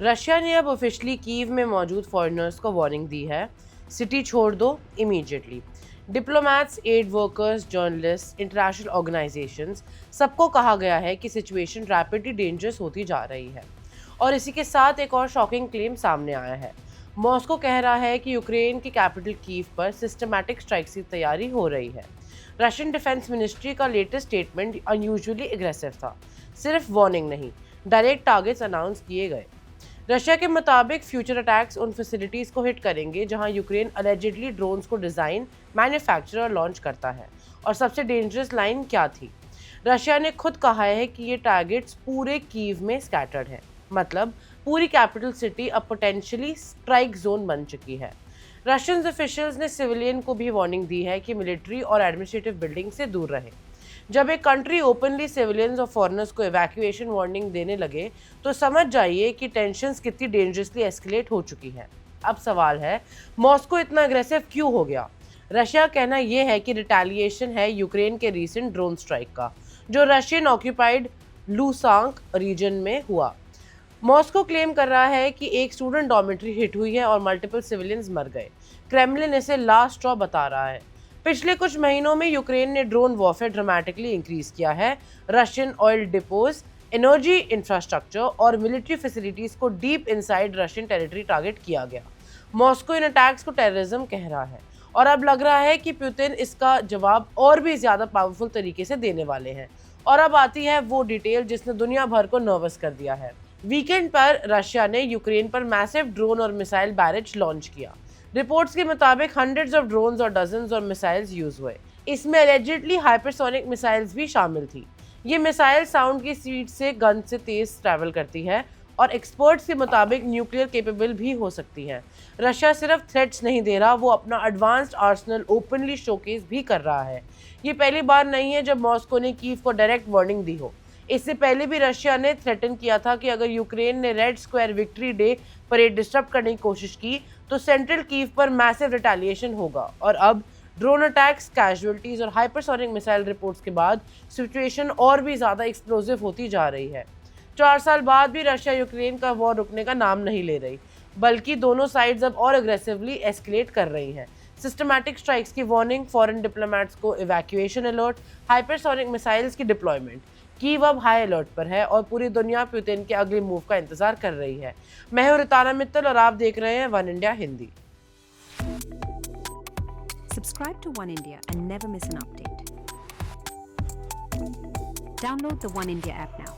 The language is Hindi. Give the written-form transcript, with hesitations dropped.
रशिया ने अब ऑफिशियली कीव में मौजूद फॉरेनर्स को वार्निंग दी है, सिटी छोड़ दो immediately. Diplomats, aid workers, journalist, international organisations, सबको कहा गया है कि सिचुएशन रैपिडली डेंजरस होती जा रही है। और इसी के साथ एक और शॉकिंग क्लेम सामने आया है। मॉस्को कह रहा है कि यूक्रेन की कैपिटल कीव पर सिस्टमैटिक स्ट्राइक्स की तैयारी हो रही है। रशियन डिफेंस मिनिस्ट्री का लेटेस्ट स्टेटमेंट अनयूजुअली एग्रेसिव था। सिर्फ वार्निंग नहीं, डायरेक्ट टारगेट्स अनाउंस किए गए। रशिया के मुताबिक फ्यूचर अटैक्स उन फैसिलिटीज़ को हिट करेंगे जहां यूक्रेन अलेजिडली ड्रोन्स को डिज़ाइन, मैन्युफैक्चर और लॉन्च करता है। और सबसे डेंजरस लाइन क्या थी? रशिया ने खुद कहा है कि ये टारगेट्स पूरे कीव में स्कैटर्ड हैं, मतलब पूरी कैपिटल सिटी अब पोटेंशियली स्ट्राइक जोन बन चुकी है। रशियन ऑफिशियल्स ने सिविलियन को भी वार्निंग दी है कि मिलिट्री और एडमिनिस्ट्रेटिव बिल्डिंग से दूर रहे। जब एक कंट्री ओपनली सिविलियंस और फॉरेनर्स को इवैक्यूएशन वार्निंग देने लगे तो समझ जाइए कि टेंशन्स कितनी डेंजरसली एस्केलेट हो चुकी हैं। अब सवाल है, मॉस्को इतना अग्रेसिव क्यों हो गया? रशिया का कहना यह है कि रिटेलिएशन है यूक्रेन के रीसेंट ड्रोन स्ट्राइक का, जो रशियन ऑक्यूपाइड लुसांक रीजन में हुआ। मॉस्को क्लेम कर रहा है कि एक स्टूडेंट डॉर्मेट्री हिट हुई है और मल्टीपल सिविलियंस मर गए। क्रेमलिन इसे लास्ट स्ट्रॉ बता रहा है। पिछले कुछ महीनों में यूक्रेन ने ड्रोन वॉरफेयर ड्रामेटिकली इंक्रीज किया है। Russian oil depots, energy infrastructure और मिलिट्री फैसिलिटीज को deep inside Russian territory target किया गया। मॉस्को इन अटैक्स को टेररिज्म कह रहा है और अब लग रहा है कि पुतिन इसका जवाब और भी ज्यादा पावरफुल तरीके से देने वाले हैं। और अब आती है वो डिटेल जिसने दुनिया भर को नर्वस कर दिया है। वीकेंड पर रशिया ने यूक्रेन पर मैसिव ड्रोन और मिसाइल बैरेज लॉन्च किया। रिपोर्ट्स के मुताबिक हंड्रेड्स ऑफ ड्रोन्स और डजन्स और मिसाइल्स यूज हुए। इसमें एलिजिडली हाइपरसोनिक मिसाइल्स भी शामिल थी। ये मिसाइल साउंड की स्पीड से गन से तेज ट्रैवल करती है और एक्सपर्ट्स के मुताबिक न्यूक्लियर केपेबल भी हो सकती हैं। रशिया सिर्फ थ्रेट्स नहीं दे रहा, वो अपना एडवांस्ड आर्सनल ओपनली शोकेस भी कर रहा है। ये पहली बार नहीं है जब मॉस्को ने कीव को डायरेक्ट वार्निंग दी हो। इससे पहले भी रशिया ने थ्रेटन किया था कि अगर यूक्रेन ने red square victory day parade disturb करने की कोशिश की तो सेंट्रल कीव पर मैसिव रिटेलिएशन होगा। और अब ड्रोन अटैक्स, कैजुअलिटीज और हाइपरसोनिक मिसाइल रिपोर्ट्स के बाद सिचुएशन और भी ज़्यादा एक्सप्लोसिव होती जा रही है। 4 साल बाद भी रशिया यूक्रेन का वॉर रुकने का नाम नहीं ले रही, बल्कि दोनों साइड्स अब और एग्रेसिवली एस्केलेट कर रही हैं। सिस्टमैटिक स्ट्राइक्स की वार्निंग, फॉरेन डिप्लोमेट्स को इवैक्यूएशन अलर्ट, हाइपरसोनिक मिसाइल्स की डिप्लॉयमेंट। कीव अब हाई अलर्ट पर है और पूरी दुनिया पुतिन के अगले मूव का इंतजार कर रही है। मैं हूं रिताना मित्तल और आप देख रहे हैं one India Hindi. Subscribe to One India and never miss an update. Download the One India app now.